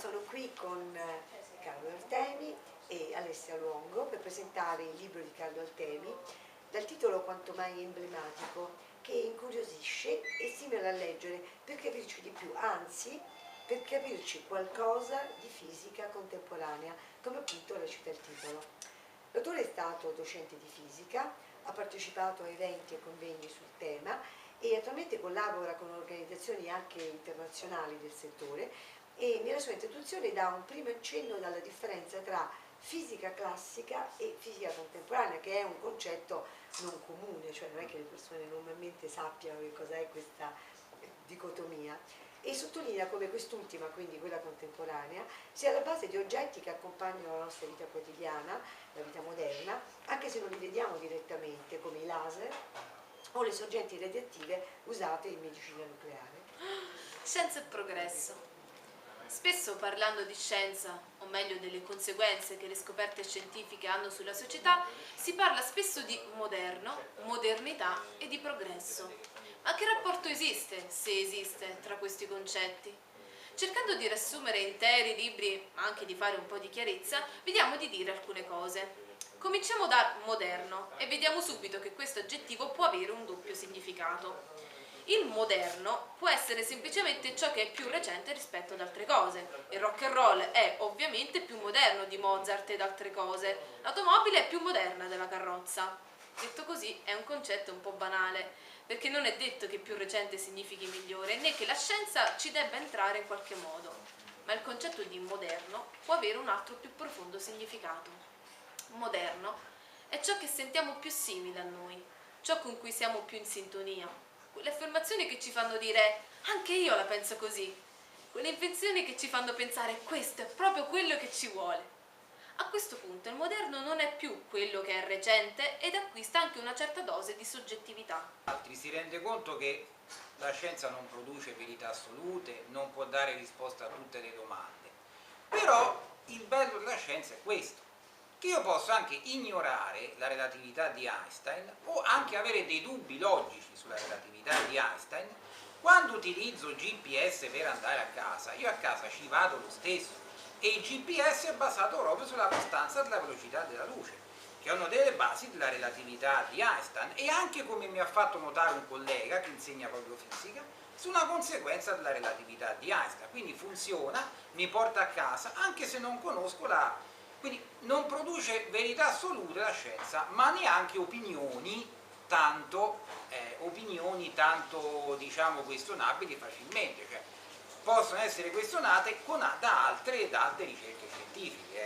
sono qui con Carlo Artemi e Alessia Luongo per presentare il libro di Carlo Artemi dal titolo quanto mai emblematico, che incuriosisce e stimola a leggere per capirci di più, anzi per capirci qualcosa di fisica contemporanea, come appunto recita il titolo. L'autore è stato docente di fisica, ha partecipato a eventi e convegni sul tema e attualmente collabora con organizzazioni anche internazionali del settore, e nella sua introduzione dà un primo accenno dalla differenza tra fisica classica e fisica contemporanea, che è un concetto non comune, cioè non è che le persone normalmente sappiano che cos'è questa dicotomia, e sottolinea come quest'ultima, quindi quella contemporanea, sia alla base di oggetti che accompagnano la nostra vita quotidiana, la vita moderna, anche se non li vediamo direttamente, come i laser o le sorgenti radioattive usate in medicina nucleare. Scienza e progresso. Spesso parlando di scienza, o meglio delle conseguenze che le scoperte scientifiche hanno sulla società, si parla spesso di moderno, modernità e di progresso. Ma che rapporto esiste, se esiste, tra questi concetti? Cercando di riassumere interi libri, ma anche di fare un po' di chiarezza, vediamo di dire alcune cose. Cominciamo da moderno e vediamo subito che questo aggettivo può avere un doppio significato. Il moderno può essere semplicemente ciò che è più recente rispetto ad altre cose. Il rock and roll è ovviamente più moderno di Mozart ed altre cose. L'automobile è più moderna della carrozza. Detto così è un concetto un po' banale, perché non è detto che più recente significhi migliore, né che la scienza ci debba entrare in qualche modo. Ma il concetto di moderno può avere un altro più profondo significato. Moderno è ciò che sentiamo più simile a noi, ciò con cui siamo più in sintonia. Quelle affermazioni che ci fanno dire anche io la penso così, quelle invenzioni che ci fanno pensare questo è proprio quello che ci vuole. A questo punto il moderno non è più quello che è recente ed acquista anche una certa dose di soggettività. Altri si rende conto che la scienza non produce verità assolute, non può dare risposta a tutte le domande, però il bello della scienza è questo, che io posso anche ignorare la relatività di Einstein o anche avere dei dubbi logici sulla relatività di Einstein. Quando utilizzo GPS per andare a casa, io a casa ci vado lo stesso, e il GPS è basato proprio sulla costanza della velocità della luce, che è una delle basi della relatività di Einstein, e anche, come mi ha fatto notare un collega che insegna proprio fisica, su una conseguenza della relatività di Einstein. Quindi funziona, mi porta a casa, anche se non conosco la... Quindi non produce verità assolute la scienza, ma neanche opinioni tanto diciamo questionabili facilmente, cioè possono essere questionate da altre ricerche scientifiche.